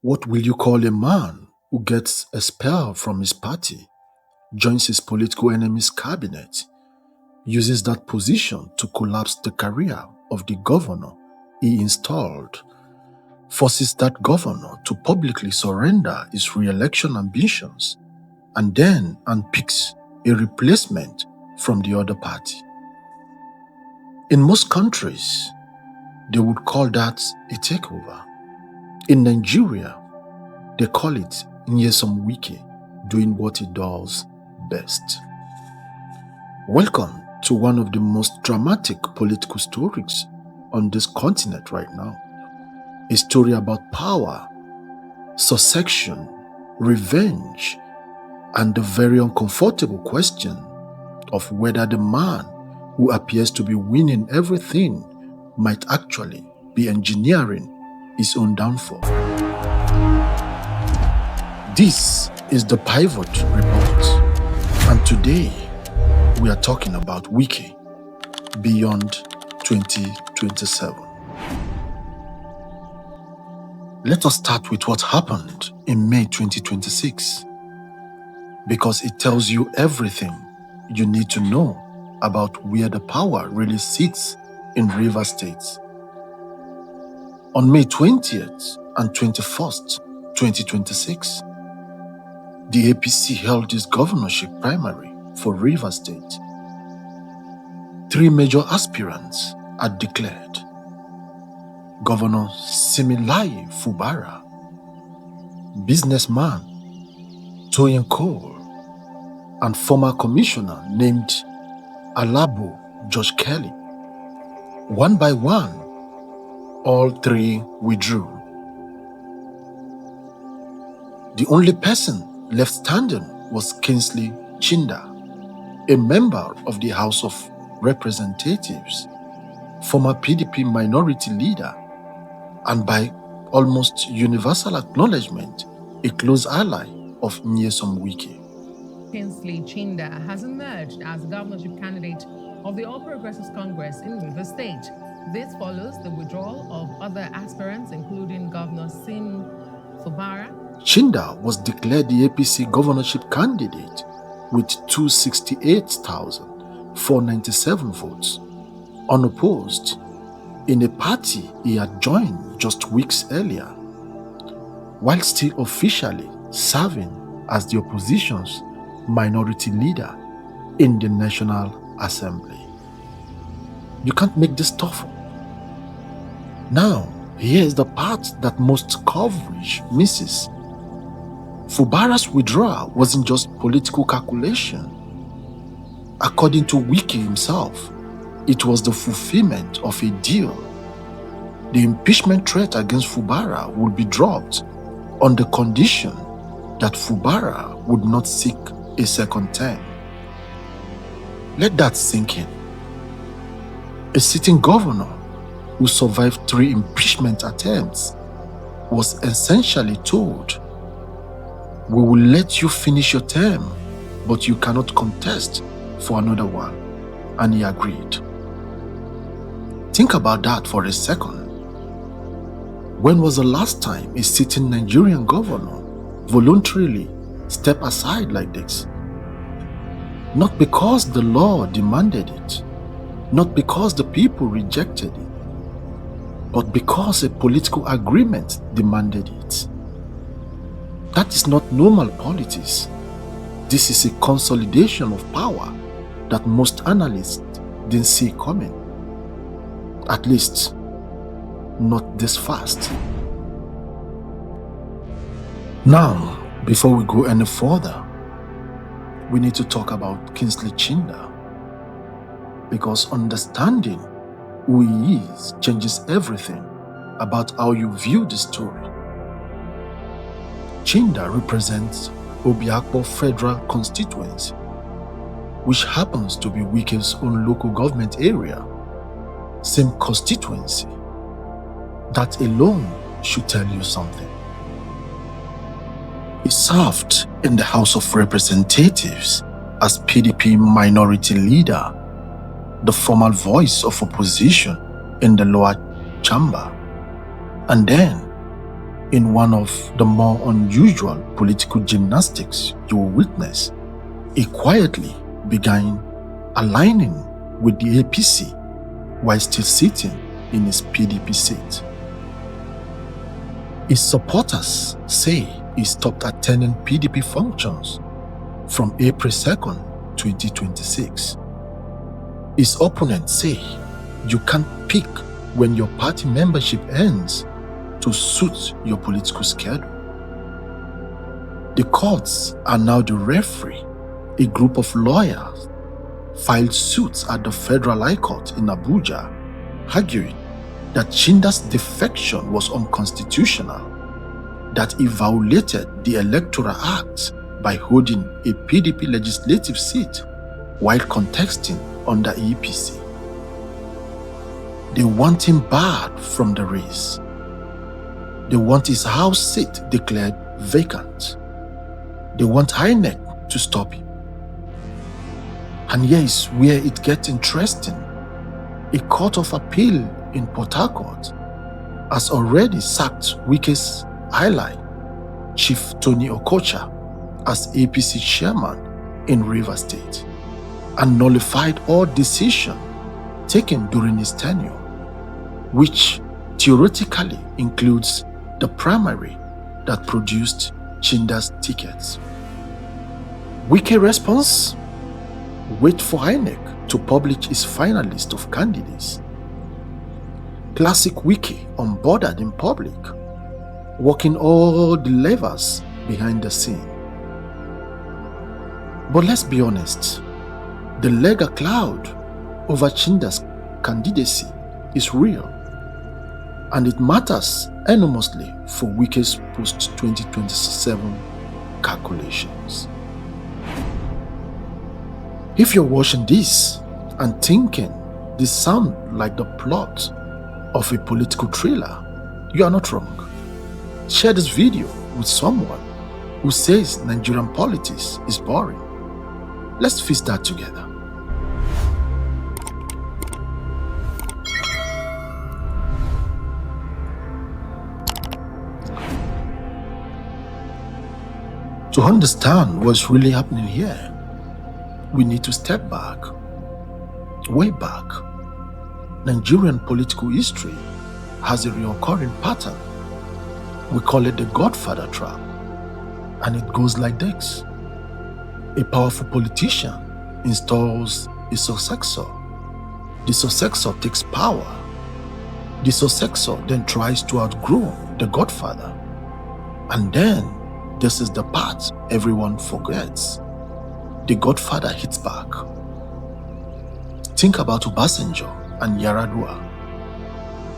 What will you call a man who gets expelled from his party, joins his political enemy's cabinet, uses that position to collapse the career of the governor he installed, forces that governor to publicly surrender his re-election ambitions, and then unpicks a replacement from the other party? In most countries, they would call that a takeover. In Nigeria, they call it Nyesom Wike doing what he does best. Welcome to one of the most dramatic political stories on this continent right now. A story about power, succession, revenge, and the very uncomfortable question of whether the man who appears to be winning everything might actually be engineering his own downfall. This is the Pivot Report, and today we are talking about Wike beyond 2027. Let us start with what happened in May 2026, because it tells you everything you need to know about where the power really sits in Rivers State. On May 20th and 21st, 2026, the APC held its governorship primary for Rivers State. 3 major aspirants are declared: Governor Siminalayi Fubara, businessman Toyin Cole, and former commissioner named Alabo George Kelly. One by one, all 3 withdrew. The only person left standing was Kingsley Chinda, a member of the House of Representatives, former PDP minority leader, and by almost universal acknowledgement, a close ally of Nyesom Wike. Kingsley Chinda has emerged as the governorship candidate of the All Progressives Congress in Rivers State. This follows the withdrawal of other aspirants, including Governor Sim Fubara. Chinda was declared the APC governorship candidate with 268,497 votes, unopposed, in a party he had joined just weeks earlier, while still officially serving as the opposition's minority leader in the National Assembly. You can't make this stuff up. Now, here's the part that most coverage misses. Fubara's withdrawal wasn't just political calculation. According to Wike himself, it was the fulfillment of a deal. The impeachment threat against Fubara would be dropped on the condition that Fubara would not seek a second term. Let that sink in. A sitting governor who survived 3 impeachment attempts was essentially told, "We will let you finish your term, but you cannot contest for another one," and he agreed. Think about that for a second. When was the last time a sitting Nigerian governor voluntarily stepped aside like this? Not because the law demanded it, not because the people rejected it, but because a political agreement demanded it. That is not normal politics. This is a consolidation of power that most analysts didn't see coming. At least, not this fast. Now, before we go any further, we need to talk about Kingsley Chinda, because understanding who he is changes everything about how you view the story. Chinda represents Obiakpo Federal Constituency, which happens to be Wike's own local government area. Same constituency. That alone should tell you something. He served in the House of Representatives as PDP minority leader, the formal voice of opposition in the lower chamber, and then In one of the more unusual political gymnastics you will witness, he quietly began aligning with the APC while still sitting in his PDP seat. His supporters say he stopped attending PDP functions from April 2nd, 2026. His opponents say you can't pick when your party membership ends to suit your political schedule. The courts are now the referee. A group of lawyers filed suits at the Federal High Court in Abuja, arguing that Chinda's defection was unconstitutional, that he violated the Electoral Act by holding a PDP legislative seat while contesting under APC. They want him barred from the race. They want his House seat declared vacant. They want INEC to stop him. And here is where it gets interesting. A court of appeal in Port Harcourt has already sacked Wike's ally, Chief Tony Okocha, as APC chairman in Rivers State, and nullified all decisions taken during his tenure, which theoretically includes the primary that produced Chinda's tickets. Wike response? Wait for INEC to publish its final list of candidates. Classic Wike unbothered in public, working all the levers behind the scene. But let's be honest, the legal cloud over Chinda's candidacy is real, and it matters enormously for Wike's post-2027 calculations. If you're watching this and thinking this sounds like the plot of a political thriller, you are not wrong. Share this video with someone who says Nigerian politics is boring. Let's fix that together. To understand what's really happening here, we need to step back, way back. Nigerian political history has a recurring pattern. We call it the Godfather trap, and it goes like this. A powerful politician installs a successor. The successor takes power. The successor then tries to outgrow the Godfather. And then this is the part everyone forgets. The Godfather hits back. Think about Obasanjo and Yaradua.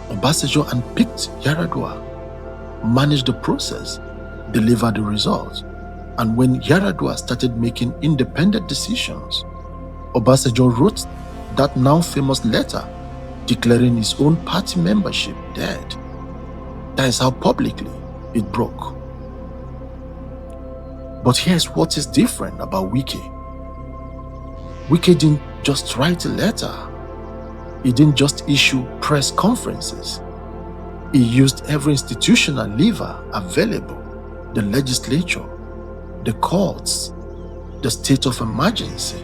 Obasanjo unpicked Yaradua, managed the process, delivered the results. And when Yaradua started making independent decisions, Obasanjo wrote that now famous letter declaring his own party membership dead. That is how publicly it broke. But here's what is different about Wike. Wike didn't just write a letter. He didn't just issue press conferences. He used every institutional lever available: the legislature, the courts, the state of emergency,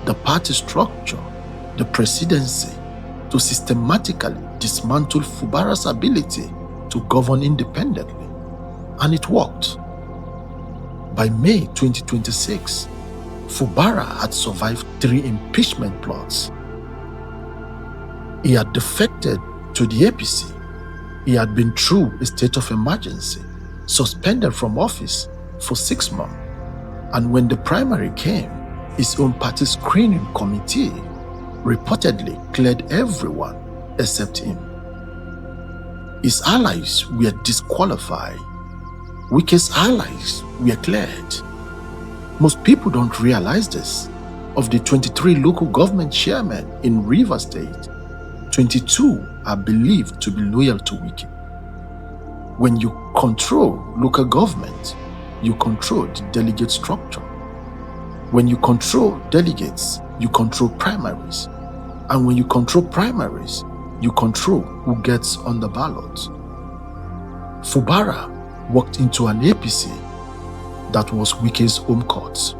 the party structure, the presidency, to systematically dismantle Fubara's ability to govern independently. And it worked. By May 2026, Fubara had survived 3 impeachment plots. He had defected to the APC. He had been through a state of emergency, suspended from office for 6 months. And when the primary came, his own party screening committee reportedly cleared everyone except him. His allies were disqualified. Wike's allies were cleared. Most people don't realize this. Of the 23 local government chairmen in Rivers State, 22 are believed to be loyal to Wike. When you control local government, you control the delegate structure. When you control delegates, you control primaries. And when you control primaries, you control who gets on the ballot. Fubara walked into an APC that was Wike's home court,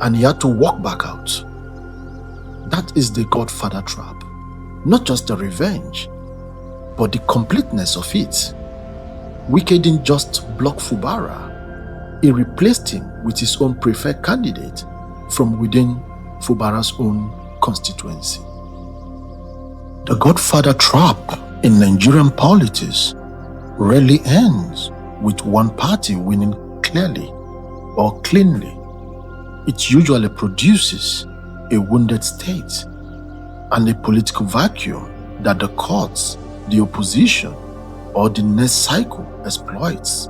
and he had to walk back out. That is the Godfather trap. Not just the revenge, but the completeness of it. Wike didn't just block Fubara, he replaced him with his own preferred candidate from within Fubara's own constituency. The Godfather trap in Nigerian politics rarely ends with one party winning clearly or cleanly. It usually produces a wounded state and a political vacuum that the courts, the opposition, or the next cycle exploits.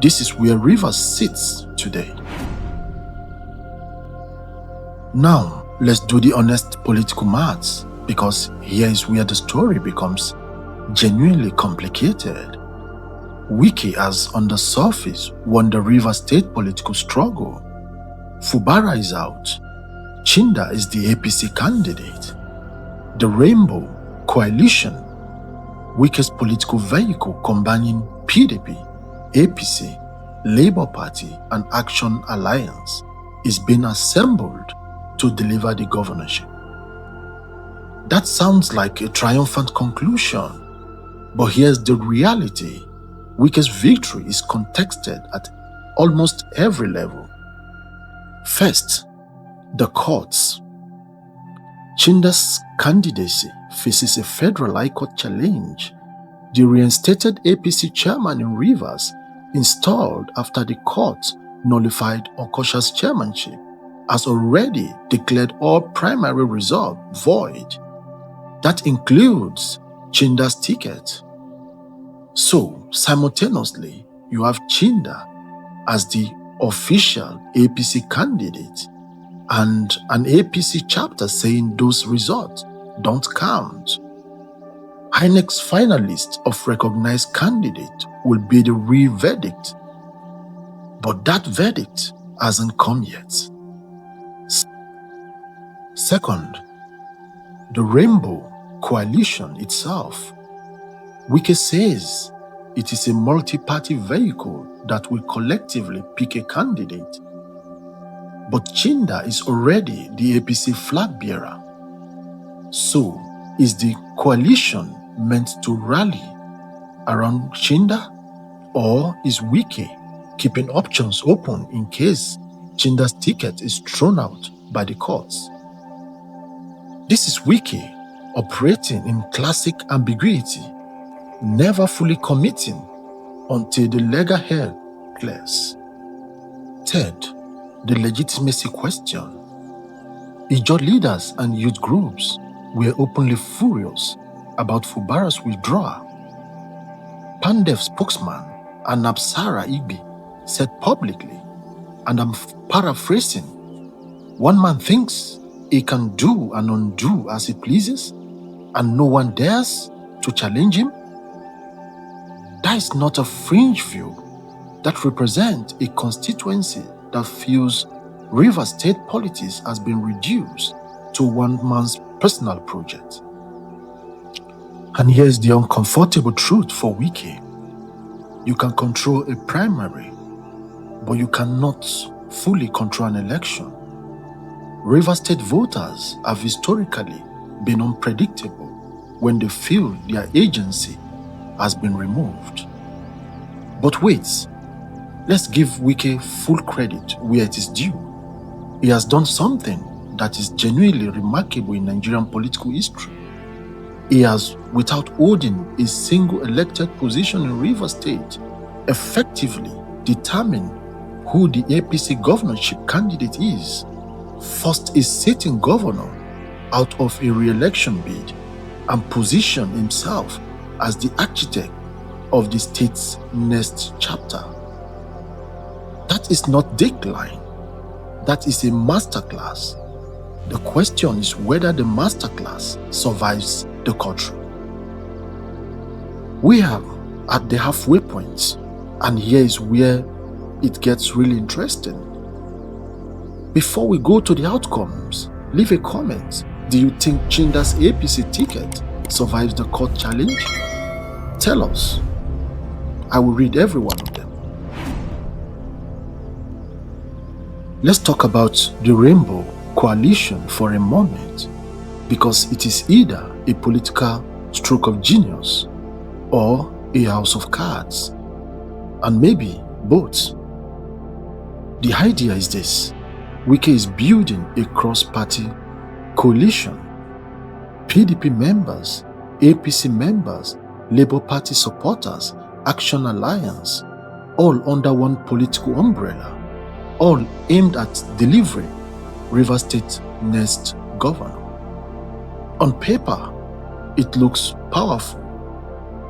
This is where Rivers sits today. Now, let's do the honest political maths, because here is where the story becomes genuinely complicated. Wike has on the surface won the Rivers State political struggle. Fubara is out. Chinda is the APC candidate. The Rainbow Coalition, Wike's political vehicle combining PDP, APC, Labour Party and Action Alliance, is being assembled to deliver the governorship. That sounds like a triumphant conclusion, but here's the reality. Wike's victory is contested at almost every level. First, the courts. Chinda's candidacy faces a federal high court challenge. The reinstated APC chairman in Rivers, installed after the court nullified Okosha's chairmanship, has already declared all primary results void. That includes Chinda's ticket. So, simultaneously, you have Chinda as the official APC candidate and an APC chapter saying those results don't count. INEC's final list of recognized candidates will be the real verdict. But that verdict hasn't come yet. Second, the Rainbow Coalition itself. Wike says it is a multi-party vehicle that will collectively pick a candidate. But Chinda is already the APC flag bearer. So, is the coalition meant to rally around Chinda, or is Wike keeping options open in case Chinda's ticket is thrown out by the courts? This is Wike operating in classic ambiguity, never fully committing until the legal hair clears. Third, the legitimacy question. Ijaw leaders and youth groups were openly furious about Fubara's withdrawal. Pandef spokesman Anabsara Igbi said publicly, and I'm paraphrasing, "One man thinks he can do and undo as he pleases, and no one dares to challenge him." That is not a fringe view. That represents a constituency that feels Rivers State politics has been reduced to one man's personal project. And here's the uncomfortable truth for Wike. You can control a primary, but you cannot fully control an election. Rivers State voters have historically been unpredictable when they feel their agency has been removed. But wait, let's give Wike full credit where it is due. He has done something that is genuinely remarkable in Nigerian political history. He has, without holding a single elected position in Rivers State, effectively determined who the APC governorship candidate is, forced a sitting governor out of a re-election bid, and positioned himself as the architect of the state's next chapter. That is not decline. That is a masterclass. The question is whether the masterclass survives the courtroom. We are at the halfway point, and here is where it gets really interesting. Before we go to the outcomes, leave a comment. Do you think Chinda's APC ticket survives the court challenge? Tell us. I will read every one of them. Let's talk about the Rainbow Coalition for a moment, because it is either a political stroke of genius or a house of cards, and maybe both. The idea is this: Wike is building a cross-party coalition. PDP members, APC members, Labour Party supporters, Action Alliance, all under one political umbrella, all aimed at delivering Rivers State next governor. On paper, it looks powerful,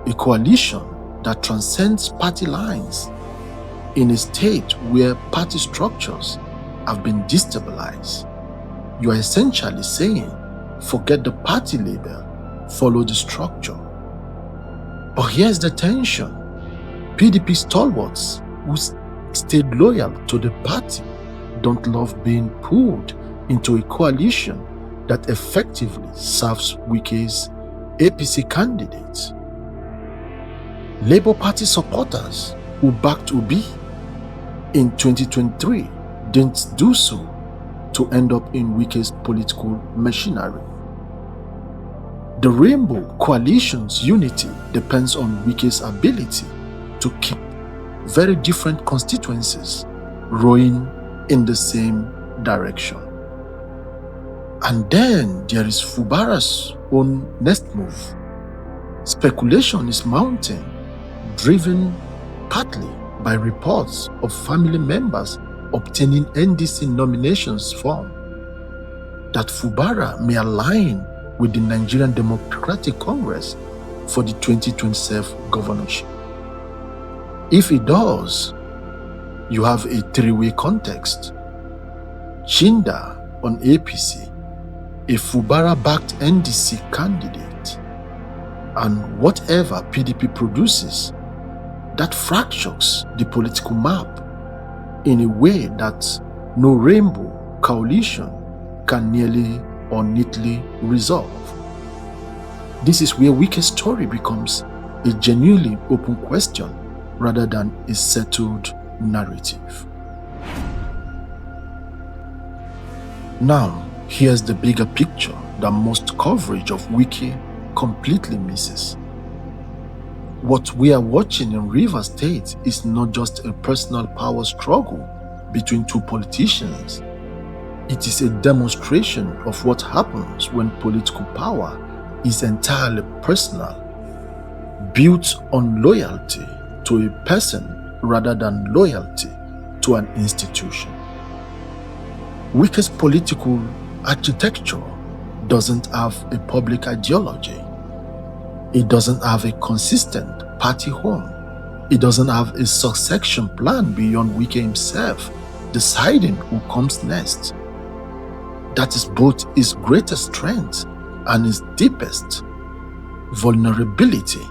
a coalition that transcends party lines in a state where party structures have been destabilized. You are essentially saying, forget the party label, follow the structure. But here's the tension. PDP stalwarts who stayed loyal to the party don't love being pulled into a coalition that effectively serves Wike's APC candidates. Labour Party supporters who backed Obi in 2023 didn't do so to end up in Wike's political machinery. The Rainbow Coalition's unity depends on Wike's ability to keep very different constituencies rowing in the same direction. And then there is Fubara's own next move. Speculation is mounting, driven partly by reports of family members obtaining NDC nominations form, that Fubara may align with the Nigerian Democratic Congress for the 2027 governorship. If it does, you have a three-way context: Chinda on APC, a Fubara-backed NDC candidate, and whatever PDP produces that fractures the political map in a way that no Rainbow Coalition can nearly or neatly resolve. This is where Wike's story becomes a genuinely open question rather than a settled narrative. Now, here's the bigger picture that most coverage of Wike completely misses. What we are watching in Rivers State is not just a personal power struggle between two politicians. It is a demonstration of what happens when political power is entirely personal, built on loyalty to a person rather than loyalty to an institution. Wike's political architecture doesn't have a public ideology. It doesn't have a consistent party home. It doesn't have a succession plan beyond Wike himself deciding who comes next. That is both his greatest strength and his deepest vulnerability.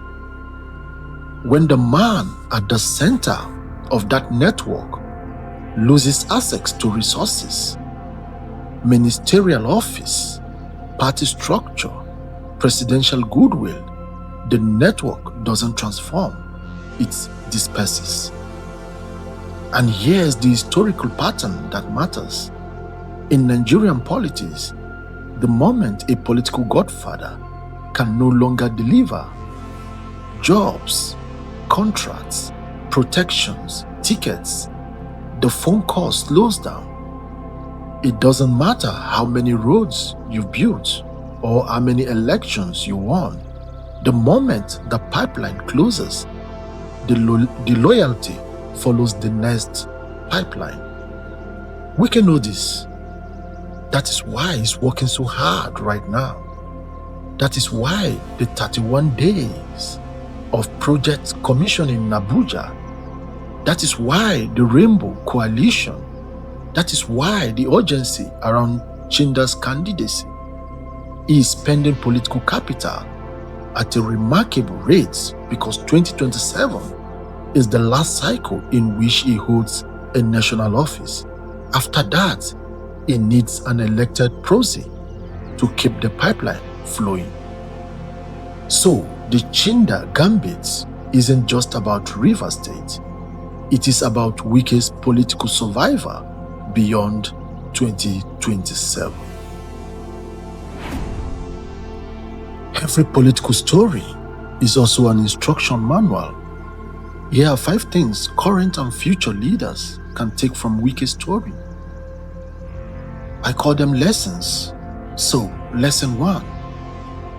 When the man at the center of that network loses access to resources, ministerial office, party structure, presidential goodwill, the network doesn't transform, it disperses. And here's the historical pattern that matters. In Nigerian politics, the moment a political godfather can no longer deliver jobs, contracts, protections, tickets, the phone call slows down. It doesn't matter how many roads you've built or how many elections you won. The moment the pipeline closes, the loyalty follows the next pipeline. Wike knows this. That is why he's working so hard right now. That is why the 31 days of project commissioning in Abuja. That is why the Rainbow Coalition. That is why the urgency around Chinda's candidacy. He is spending political capital at a remarkable rate because 2027 is the last cycle in which he holds a national office. After that, he needs an elected proxy to keep the pipeline flowing. So the Chinda gambit isn't just about Rivers State. It is about Wike's political survival beyond 2027. Every political story is also an instruction manual. Here are 5 things current and future leaders can take from Wike's story. I call them lessons. So, lesson 1,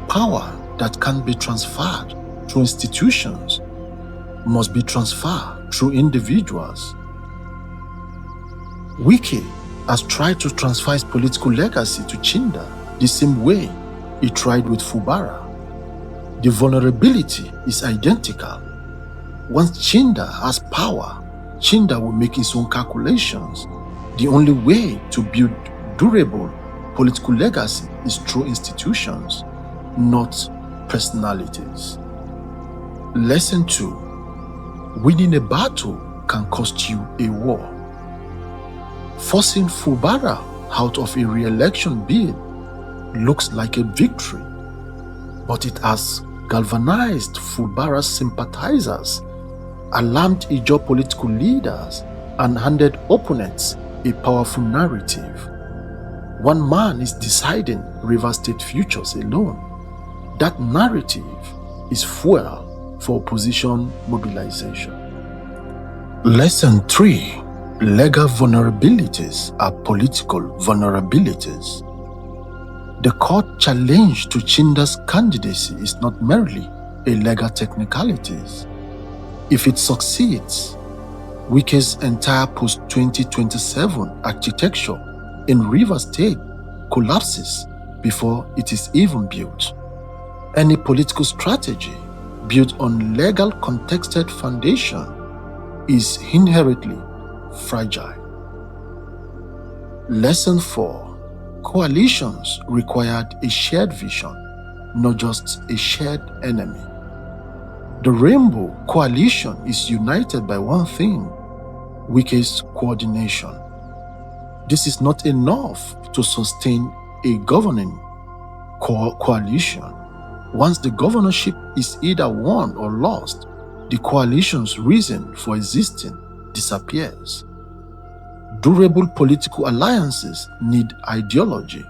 power that can't be transferred through institutions must be transferred through individuals. Wike has tried to transfer his political legacy to Chinda the same way he tried with Fubara. The vulnerability is identical. Once Chinda has power, Chinda will make his own calculations. The only way to build durable political legacy is through institutions, not personalities. Lesson 2, winning a battle can cost you a war. Forcing Fubara out of a re-election bid looks like a victory, but it has galvanized Fubara's sympathizers, alarmed Ijaw political leaders, and handed opponents a powerful narrative. One man is deciding Rivers State futures alone. That narrative is fuel for opposition mobilization. Lesson 3, legal vulnerabilities are political vulnerabilities. The court challenge to Chinda's candidacy is not merely a legal technicalities. If it succeeds, Wike's entire post-2027 architecture in Rivers State collapses before it is even built. Any political strategy built on legal contested foundation is inherently fragile. Lesson 4, coalitions required a shared vision, not just a shared enemy. The Rainbow Coalition is united by one thing: Wike's coordination. This is not enough to sustain a governing coalition. Once the governorship is either won or lost, the coalition's reason for existing disappears. Durable political alliances need ideology,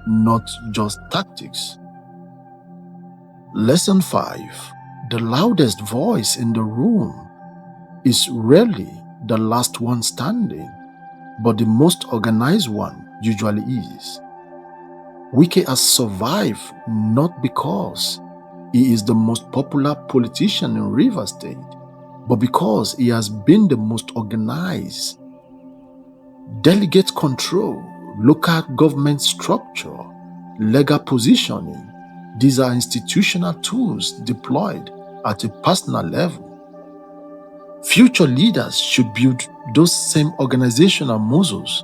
not just tactics. Lesson 5, the loudest voice in the room is rarely the last one standing, but the most organized one usually is. Wike has survived not because he is the most popular politician in Rivers State, but because he has been the most organized. Delegate control, local government structure, legal positioning, these are institutional tools deployed at a personal level. Future leaders should build those same organizational muscles,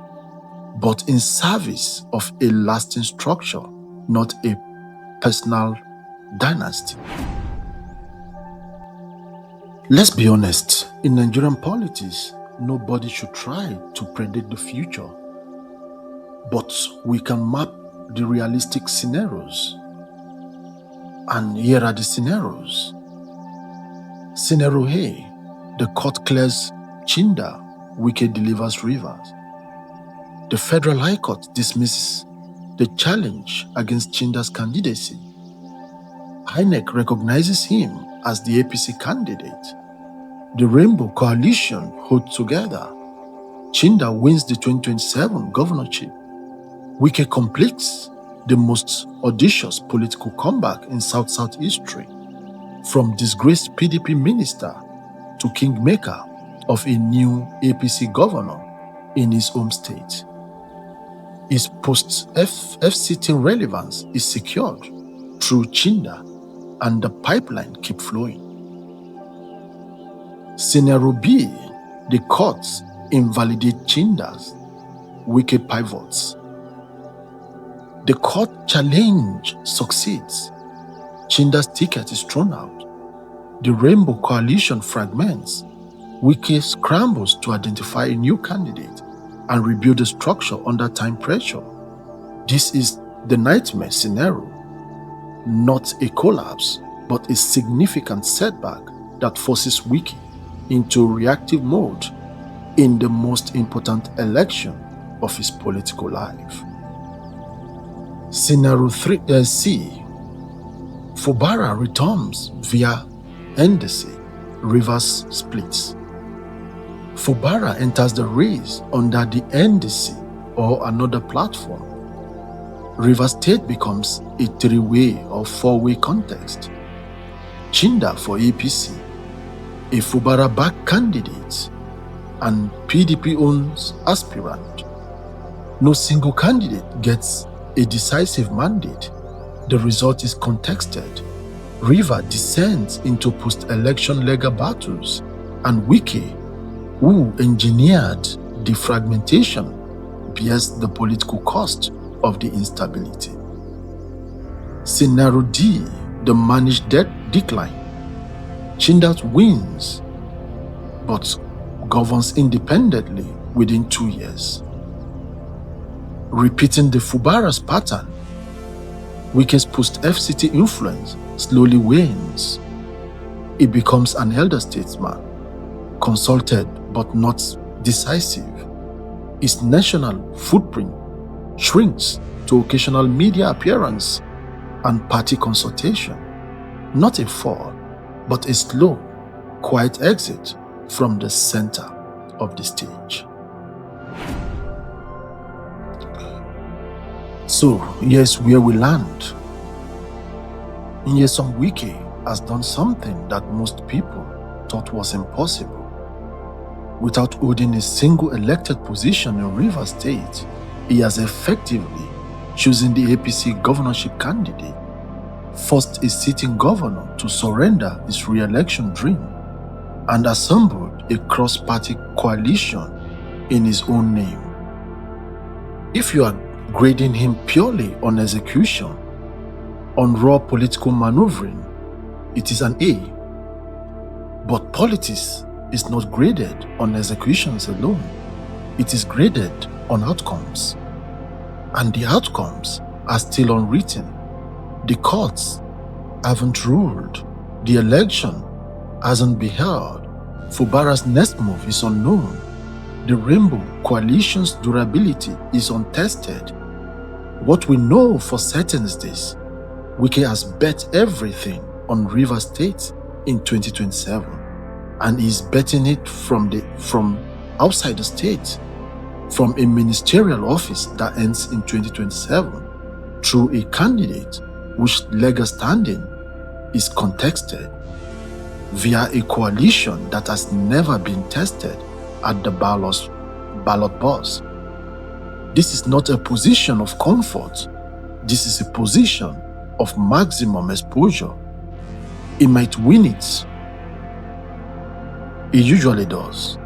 but in service of a lasting structure, not a personal dynasty. Let's be honest, in Nigerian politics, nobody should try to predict the future, but we can map the realistic scenarios. And here are the scenarios. Scenario A, the court clears Chinda, Wike delivers Rivers. The Federal High Court dismisses the challenge against Chinda's candidacy. INEC recognizes him as the APC candidate. The Rainbow Coalition holds together. Chinda wins the 2027 governorship. Wike completes the most audacious political comeback in South-South history, from disgraced PDP minister to kingmaker of a new APC governor in his home state. His post-FCT relevance is secured through Chinda, and the pipeline keeps flowing. Scenario B, the courts invalidate Chinda's, Wike pivots. The court challenge succeeds. Chinda's ticket is thrown out. The Rainbow Coalition fragments. Wike scrambles to identify a new candidate and rebuild the structure under time pressure. This is the nightmare scenario, not a collapse, but a significant setback that forces Wike into reactive mode in the most important election of his political life. Scenario 3C. Fubara returns via NDC, Rivers splits. Fubara enters the race under the NDC or another platform. Rivers State becomes a three-way or four-way contest. Chinda for APC, a Fubara-backed candidate, and PDP owns aspirant. No single candidate gets a decisive mandate. The result is contested. River descends into post-election legal battles, and Wike, who engineered the fragmentation, bears the political cost of the instability. Scenario D, the managed debt decline. Chinda wins, but governs independently within 2 years. Repeating the Fubara's pattern, Wike's post-FCT influence slowly wanes. He becomes an elder statesman, consulted but not decisive. His national footprint shrinks to occasional media appearance and party consultation. Not a fall, but a slow, quiet exit from the center of the stage. So here's where we land. Nyesom Wike has done something that most people thought was impossible. Without holding a single elected position in Rivers State, he has effectively chosen the APC governorship candidate, forced a sitting governor to surrender his re-election dream, and assembled a cross-party coalition in his own name. If you are grading him purely on execution, on raw political maneuvering, it is an A. But politics is not graded on executions alone. It is graded on outcomes. And the outcomes are still unwritten. The courts haven't ruled. The election hasn't been held. Fubara's next move is unknown. The Rainbow Coalition's durability is untested. What we know for certain is this: Wike has bet everything on Rivers State in 2027, and is betting it from outside the state, from a ministerial office that ends in 2027, through a candidate whose legal standing is contested, via a coalition that has never been tested at the ballot box. This is not a position of comfort. This is a position of maximum exposure. He might win it. He usually does.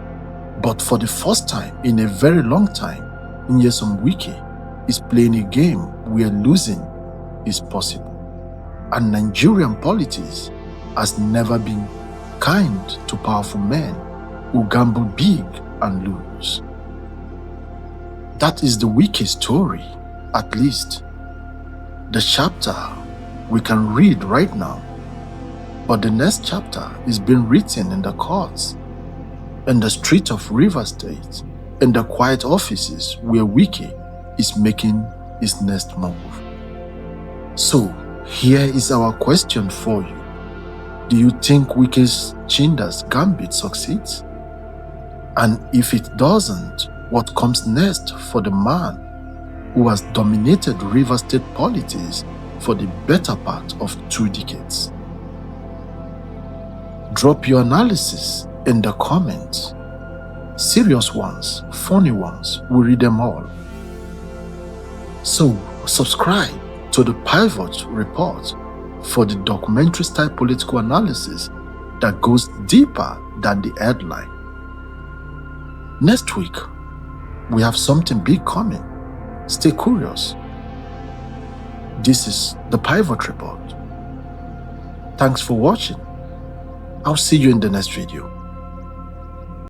But for the first time in a very long time, Nyesom Wike is playing a game where losing is possible. And Nigerian politics has never been kind to powerful men who gamble big and lose. That is the Wike story, at least. The chapter we can read right now, but the next chapter is being written in the courts, in the street of Rivers State, in the quiet offices where Wike is making his next move. So, here is our question for you. Do you think Chinda's gambit succeeds? And if it doesn't, what comes next for the man who has dominated Rivers State politics for the better part of 2 decades? Drop your analysis in the comments. Serious ones, funny ones, we read them all. So, subscribe to the Pivot Report for the documentary-style political analysis that goes deeper than the headline. Next week, we have something big coming. Stay curious. This is the Pivot Report. Thanks for watching. I'll see you in the next video.